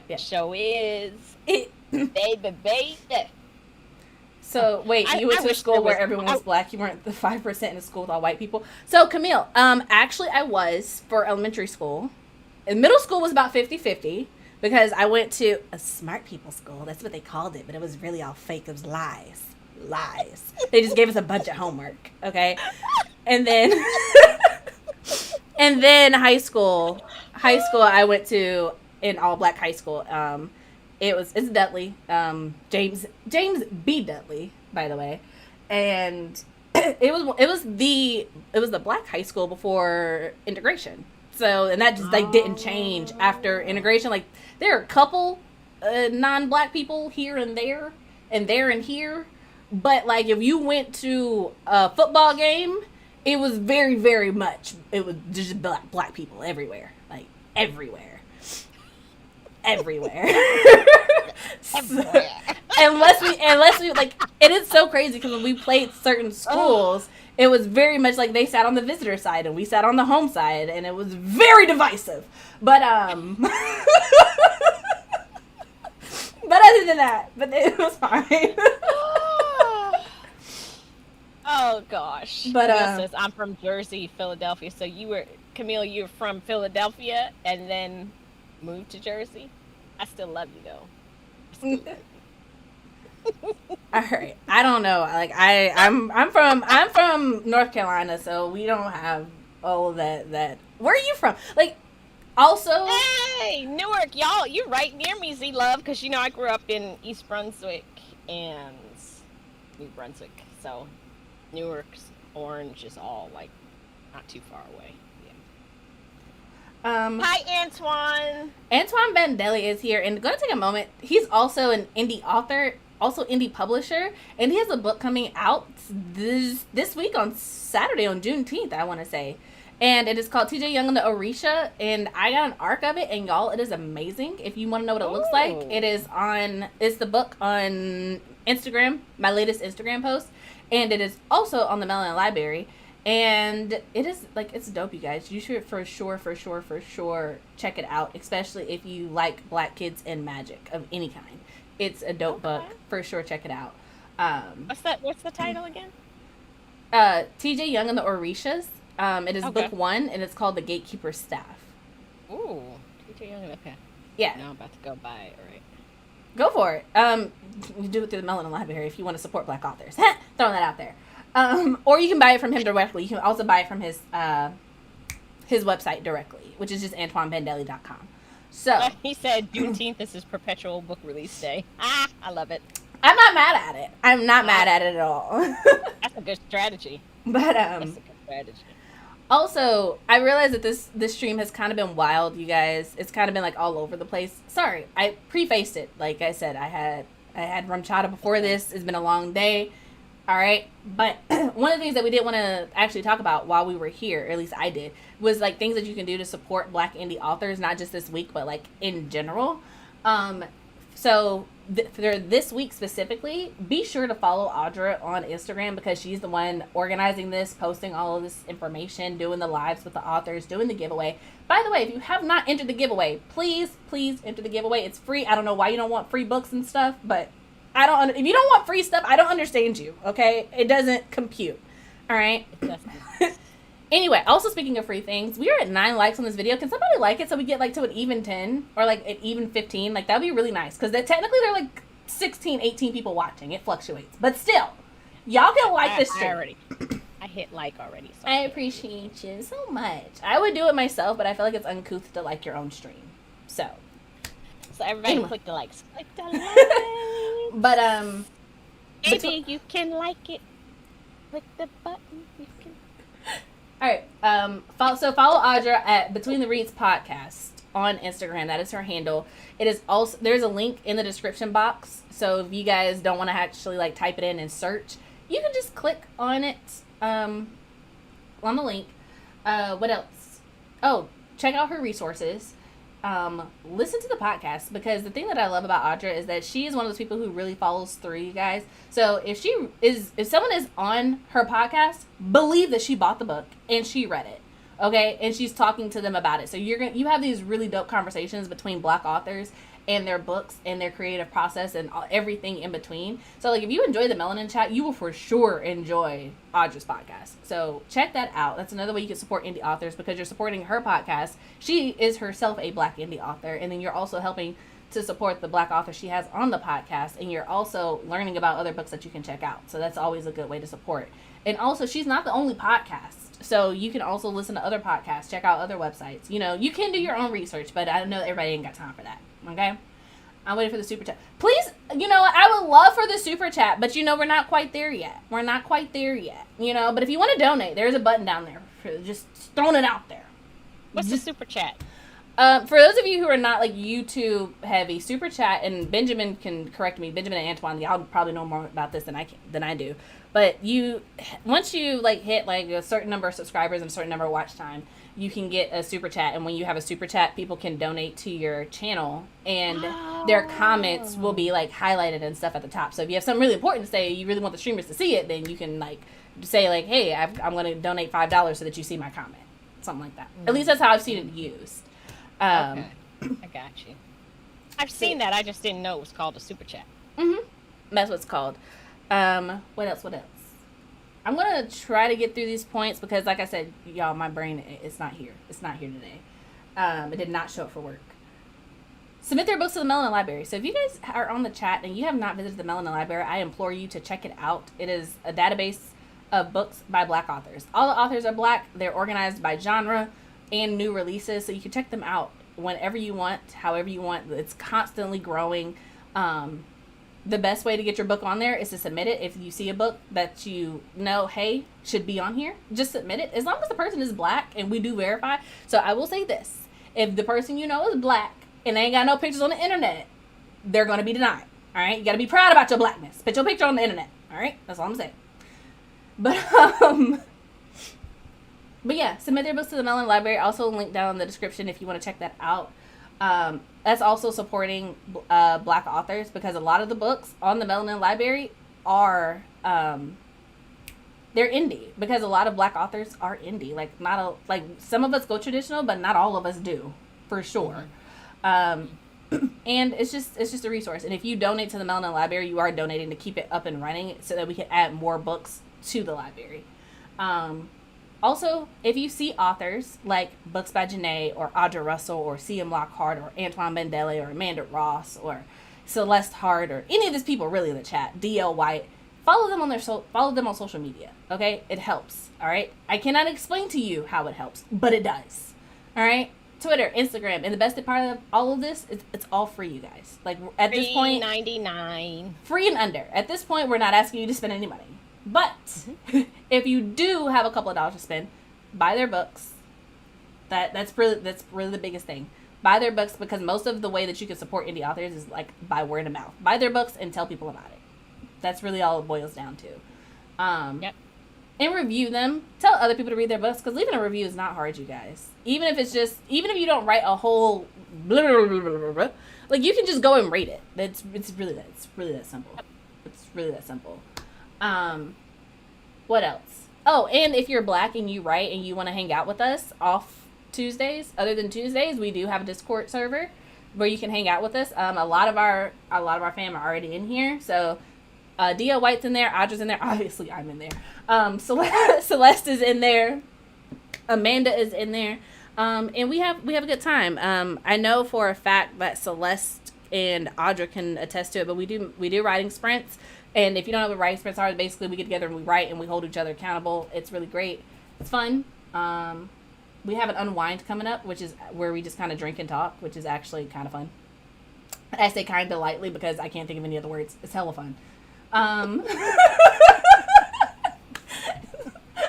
Yep. Show is. Baby. So wait, you went to a school where everyone was black. You weren't the 5% in a school with all white people. So Camille, actually I was for elementary school. And middle school was about 50-50 because I went to a smart people school. That's what they called it, but it was really all fake. It was lies. They just gave us a bunch of homework, okay? And then high school I went to an all black high school. It's Dudley, James B. Dudley, by the way, and it was the black high school before integration. So, and that just like didn't change after integration. Like there are a couple non-black people here and there and here, but like if you went to a football game, it was very, very much, it was just black people everywhere, like everywhere. So, unless we like, and it's so crazy because when we played certain schools, it was very much like they sat on the visitor side and we sat on the home side, and it was very divisive. But but other than that, but it was fine. Oh gosh. But says, I'm from Jersey, Philadelphia. So Camille, you're from Philadelphia and then moved to Jersey. I still love you though. All right, I don't know. Like I'm from North Carolina, so we don't have all of that. Where are you from? Like, also. Hey, Newark, y'all. You're right near me, Z Love, because I grew up in East Brunswick and New Brunswick, so Newark's Orange is all like not too far away. Hi, Antoine. Antoine Bandelli is here, and going to take a moment. He's also an indie author, also indie publisher, and he has a book coming out this week on Saturday, on Juneteenth, I want to say. And it is called TJ Young and the Orisha, and I got an arc of it, and y'all, it is amazing. If you want to know what it looks like, it's the book on Instagram, my latest Instagram post, and it is also on the Melanin Library. And it is, like, it's dope, you guys. You should for sure check it out, especially if you like black kids and magic of any kind. It's a dope book. For sure, check it out. What's the title again? TJ Young and the Orishas. It is book 1, and it's called The Gatekeeper's Staff. Ooh, TJ Young, okay. Yeah. Now I'm about to go buy it, right? Go for it. You do it through the Melanin Library if you want to support black authors. Throwing that out there. Or you can buy it from him directly. You can also buy it from his website directly, which is just AntoineBandelli.com. So he said Juneteenth is his perpetual book release day. I love it. I'm not mad at it. I'm not mad at it at all. That's a good strategy. But that's a good strategy. Also, I realize that this stream has kind of been wild, you guys. It's kind of been like all over the place. Sorry, I prefaced it. Like I said, I had rum chata before this. It's been a long day. All right, but one of the things that we did want to actually talk about while we were here, or at least I did, was like things that you can do to support black indie authors, not just this week, but like in general. So for this week specifically, be sure to follow Audra on Instagram because she's the one organizing this, posting all of this information, doing the lives with the authors, doing the giveaway. By the way, if you have not entered the giveaway, please enter the giveaway. It's free. I don't know why you don't want free books and stuff, but if you don't want free stuff, I don't understand you, okay? It doesn't compute, all right? Anyway, also speaking of free things, we are at 9 likes on this video. Can somebody like it so we get like to an even 10 or like an even 15? Like, that would be really nice because technically there are like 16, 18 people watching. It fluctuates. But still, y'all can like this stream. I hit like already. So I appreciate you so much. I would do it myself, but I feel like it's uncouth to like your own stream. So everybody click the likes. Click the likes. But maybe you can like it. Click the button. You can. All right. Follow Audra at Between the Reads Podcast on Instagram. That is her handle. It is also, there's a link in the description box. So if you guys don't want to actually like type it in and search, you can just click on it on the link. What else? Oh, check out her resources. Listen to the podcast, because the thing that I love about Audra is that she is one of those people who really follows through, you guys. So if someone is on her podcast, believe that she bought the book and she read it. Okay, and she's talking to them about it. So you have these really dope conversations between Black authors and their books and their creative process and everything in between. So like, if you enjoy the Melanin Chat, you will for sure enjoy Audra's podcast. So check that out. That's another way you can support indie authors, because you're supporting her podcast. She is herself a Black indie author, and then you're also helping to support the Black author she has on the podcast, and you're also learning about other books that you can check out. So that's always a good way to support. And also, she's not the only podcast. So you can also listen to other podcasts, check out other websites. You know, you can do your own research, but I know everybody ain't got time for that. Okay? I'm waiting for the super chat. Please, you know, I would love for the super chat, but you know, we're not quite there yet. We're not quite there yet. You know, but if you want to donate, there's a button down there. For just throwing it out there. What's the super chat? For those of you who are not like YouTube heavy, super chat, and Benjamin can correct me. Benjamin and Antoine, y'all probably know more about this than I do. But once you like hit like a certain number of subscribers and a certain number of watch time, you can get a super chat. And when you have a super chat, people can donate to your channel, and their comments will be like highlighted and stuff at the top. So if you have something really important to say, you really want the streamers to see it, then you can like say like, hey, I'm going to donate $5 so that you see my comment. Something like that. At least that's how I've seen it used. Okay. I got you. I've seen that. I just didn't know it was called a super chat. Mm-hmm. That's what it's called. What else? I'm going to try to get through these points because, like I said, y'all, my brain, it's not here. It's not here today. It did not show up for work. Submit their books to the Melanin Library. So if you guys are on the chat and you have not visited the Melanin Library, I implore you to check it out. It is a database of books by Black authors. All the authors are Black. They're organized by genre and new releases, so you can check them out whenever you want, however you want. It's constantly growing. The best way to get your book on there is to submit it. If you see a book that you know, hey, should be on here, just submit it, as long as the person is Black, and we do verify. So I will say this: if the person you know is Black and they ain't got no pictures on the internet, they're going to be denied. All right, you got to be proud about your Blackness. Put your picture on the internet. All right, that's all I'm saying. But yeah, submit their books to the Melanin Library. Also, link down in the description if you want to check that out. That's also supporting Black authors, because a lot of the books on the Melanin Library are they're indie, because a lot of Black authors are indie. Like some of us go traditional, but not all of us do, for sure. And it's just a resource. And if you donate to the Melanin Library, you are donating to keep it up and running so that we can add more books to the library. Also, if you see authors like books by Janae or Audra Russell or C.M. Lockhart or Antoine Mandela or Amanda Ross or Celeste Hart or any of these people really in the chat, D.L. White, follow them on social media. Okay, it helps. All right, I cannot explain to you how it helps, but it does. All right, Twitter, Instagram, and the best part of all of this is it's all free, you guys. Like at this point, $3.99, free and under. At this point, we're not asking you to spend any money. But if you do have a couple of dollars to spend, buy their books. That's really the biggest thing. Buy their books, because most of the way that you can support indie authors is like by word of mouth. Buy their books and tell people about it. That's really all it boils down to. Yep. And review them. Tell other people to read their books, because leaving a review is not hard, you guys. Even if you don't write a whole blah, blah, blah, blah, blah, like you can just go and rate it. It's really that simple. It's really that simple. What else? Oh, and if you're Black and you write and you want to hang out with us off Tuesdays, other than Tuesdays, we do have a Discord server where you can hang out with us. A lot of our fam are already in here. So, D.L. White's in there, Audra's in there. Obviously, I'm in there. Celeste is in there. Amanda is in there. And we have a good time. I know for a fact that Celeste and Audra can attest to it, but we do writing sprints. And if you don't know what writing sprints are, basically we get together and we write and we hold each other accountable. It's really great. It's fun. We have an unwind coming up, which is where we just kind of drink and talk, which is actually kind of fun. I say kind of lightly because I can't think of any other words. It's hella fun.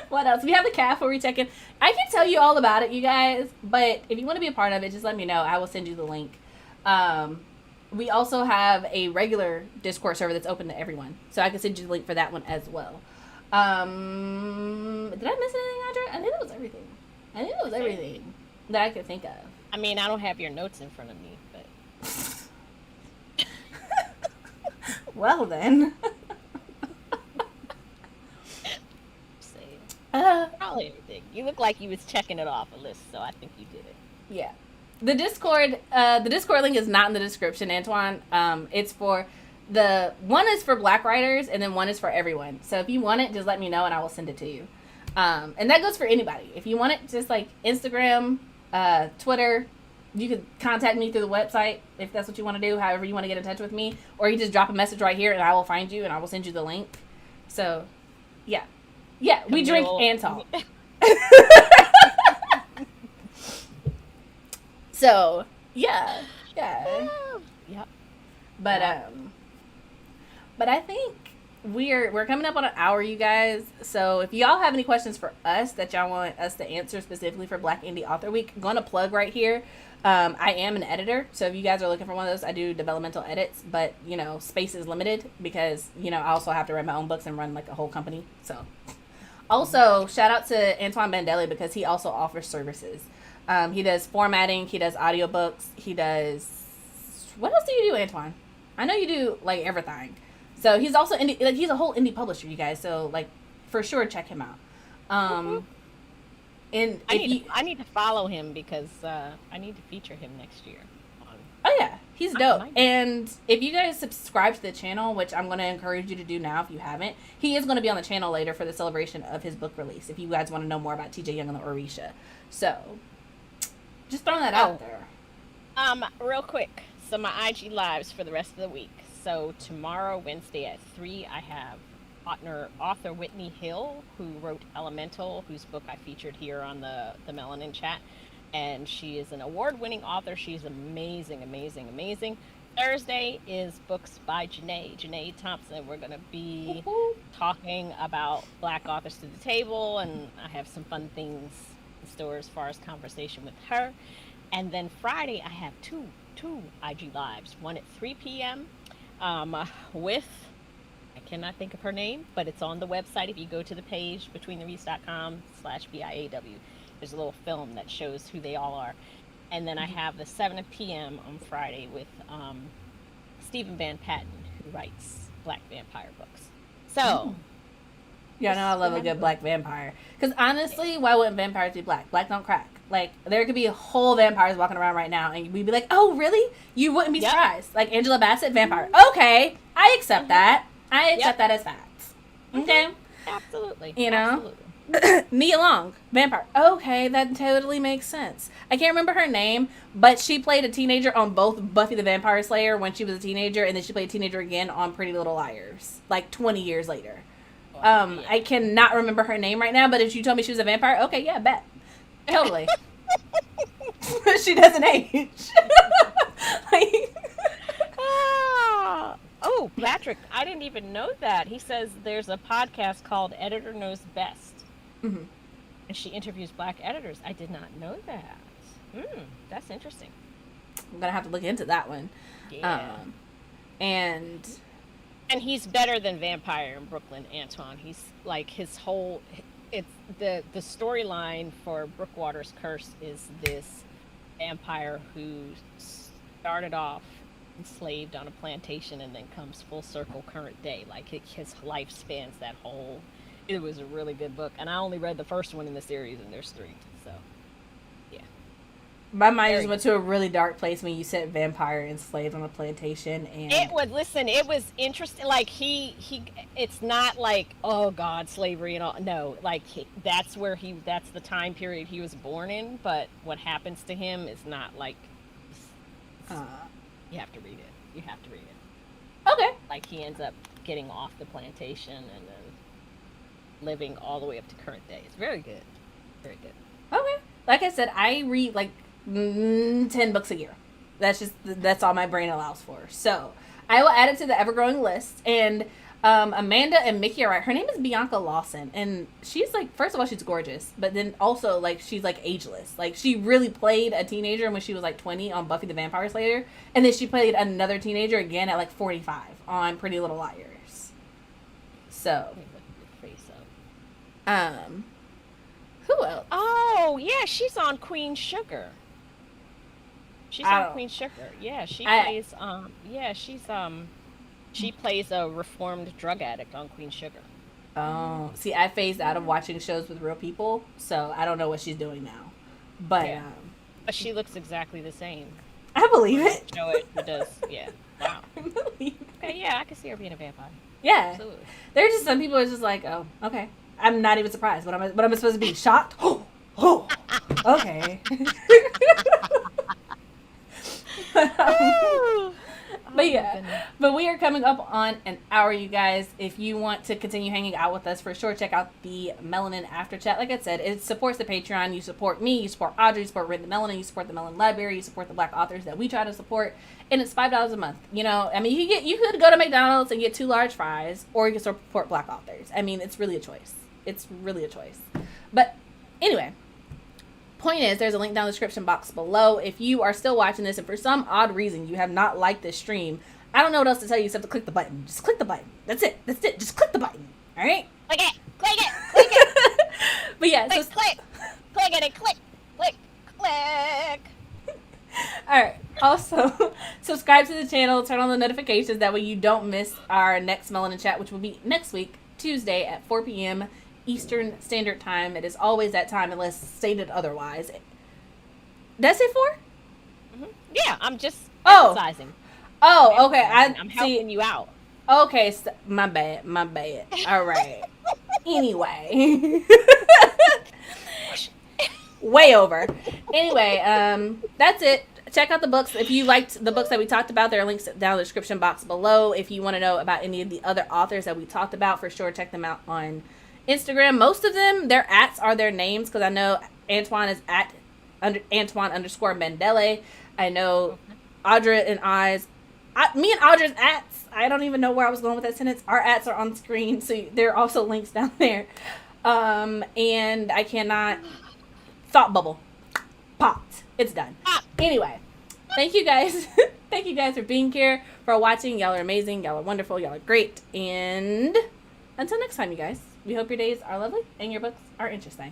What else? We have the calf where we check in. I can tell you all about it, you guys. But if you want to be a part of it, just let me know. I will send you the link. We also have a regular Discord server that's open to everyone. So I can send you the link for that one as well. Did I miss anything, Audra? I think that was everything. that I could think of. I mean, I don't have your notes in front of me, but Well then. probably everything. You look like you was checking it off a list, so I think you did it. Yeah. The Discord link is not in the description, Antoine. It's for one is for Black writers, and then one is for everyone. So if you want it, just let me know and I will send it to you. And that goes for anybody. If you want it, just like Instagram, Twitter, you could contact me through the website if that's what you want to do, however you want to get in touch with me. Or you just drop a message right here and I will find you and I will send you the link. So, yeah. Yeah, we drink and talk. So, yeah. Yep. But I think we're coming up on an hour, you guys. So if y'all have any questions for us that y'all want us to answer specifically for Black Indie Author Week, I'm gonna plug right here. I am an editor, so if you guys are looking for one of those, I do developmental edits, but space is limited because I also have to write my own books and run like a whole company. So also shout out to Antoine Bandelli because he also offers services. He does formatting, he does audiobooks, he does, what else do you do, Antoine? I know you do like everything. So he's also he's a whole indie publisher, you guys. So like for sure check him out. And I need to follow him because I need to feature him next year. Oh yeah, he's dope. And if you guys subscribe to the channel, which I'm going to encourage you to do now if you haven't, he is going to be on the channel later for the celebration of his book release. If you guys want to know more about T.J. Young and the Orisha, so just throwing that out there. Real quick. So my IG lives for the rest of the week. So tomorrow, Wednesday at 3, I have author Whitney Hill, who wrote Elemental, whose book I featured here on the Melanin Chat. And she is an award-winning author. She's amazing, amazing, amazing. Thursday is books by Janae Thompson. We're going to be talking about Black authors to the table, and I have some fun things in store as far as conversation with her. And then Friday, I have two IG lives. One at 3 p.m. With, I cannot think of her name, but it's on the website. If you go to the page, betweenthereefs.com/BIAW, there's a little film that shows who they all are. And then I have the 7 p.m. on Friday with Stephen Van Patten, who writes Black vampire books. So, yeah, no, I love a good Black vampire. Because honestly, why wouldn't vampires be black? Black don't crack. Like, there could be whole vampires walking around right now, and we'd be like, oh, really? You wouldn't be surprised. Like, Angela Bassett, vampire. Okay, I accept that. I accept that as facts. Okay? Absolutely. Absolutely. Nia Long, vampire. Okay, that totally makes sense. I can't remember her name, but she played a teenager on both Buffy the Vampire Slayer when she was a teenager, and then she played a teenager again on Pretty Little Liars, like 20 years later. I cannot remember her name right now, but if you told me she was a vampire, okay, yeah, bet. Totally. She doesn't age. Oh, Patrick, I didn't even know that. He says there's a podcast called Editor Knows Best. Mm-hmm. And she interviews Black editors. I did not know that. That's interesting. I'm going to have to look into that one. Yeah. And he's better than Vampire in Brooklyn, Antoine. He's like his whole... It's the storyline for Brookwater's Curse is this vampire who started off enslaved on a plantation and then comes full circle current day. Like his life spans that whole. It was a really good book, and I only read the first one in the series, and there's 3. So, yeah. My mind just went to a really dark place when you said vampire enslaved on a plantation, and it was interesting. Like it's not like, oh God, slavery and all. No, like that's the time period he was born in. But what happens to him is not like. You have to read it. Okay. Like he ends up getting off the plantation and then living all the way up to current day. It's very good. Very good. Okay. Like I said, I read like 10 books a year. That's all my brain allows for. So I will add it to the ever-growing list. And Amanda and Mickey are right. Her name is Bianca Lawson. And she's like, first of all, she's gorgeous. But then also, like, she's like ageless. Like, she really played a teenager when she was like 20 on Buffy the Vampire Slayer. And then she played another teenager again at like 45 on Pretty Little Liars. So, Who else? Oh, yeah, she's on Queen Sugar. She's I on don't. Queen Sugar. Yeah, she I plays she plays a reformed drug addict on Queen Sugar. Oh, see, I phased out of watching shows with real people, so I don't know what she's doing now. But Yeah. But she looks exactly the same. I believe On that it. show it does. Yeah. Wow. I believe it. Okay, yeah, I can see her being a vampire. Yeah, Absolutely. there's just some people who's just like, oh, okay. I'm not even surprised. What am I supposed to be? Shocked? Oh, okay. Oh But my yeah, goodness. but we are coming up on an hour, you guys. If you want to continue hanging out with us, for sure, check out the Melanin After Chat. Like I said, it supports the Patreon. You support me, you support Audrey, you support Written Melanin, you support the Melanin Library, you support the Black authors that we try to support, and it's $5 a month. You know, I mean, you could go to McDonald's and get 2 large fries, or you can support Black authors. I mean, it's really a choice. It's really a choice. But anyway. Point is, there's a link down in the description box below. If you are still watching this and for some odd reason you have not liked this stream, I don't know what else to tell you except to click the button. Just click the button. That's it. Just click the button. All right? Click it! Click it! Click it! But yeah, Click, so click! Click it and click! Click! Click! all right. Also, subscribe to the channel, turn on the notifications, that way you don't miss our next Melanin Chat, which will be next week, Tuesday at 4 p.m. Eastern Standard Time. It is always that time unless stated otherwise. Did I say 4? Yeah, I'm just Oh. emphasizing. Oh, okay. I'm see. helping you out. Okay, my bad. All right. Anyway. Way over. Anyway, that's it. Check out the books. If you liked the books that we talked about, there are links down in the description box below. If you want to know about any of the other authors that we talked about, for sure, check them out on Instagram. Most of them, their ats are their names, because I know Antoine is at Antoine_Mendele. I know Audra and me and Audra's ats, I don't even know where I was going with that sentence. Our ats are on the screen, so there are also links down there. And I cannot. Thought bubble. Popped. It's done. Anyway, thank you guys. Thank you guys for being here, for watching. Y'all are amazing. Y'all are wonderful. Y'all are great. And until next time, you guys, we hope your days are lovely and your books are interesting.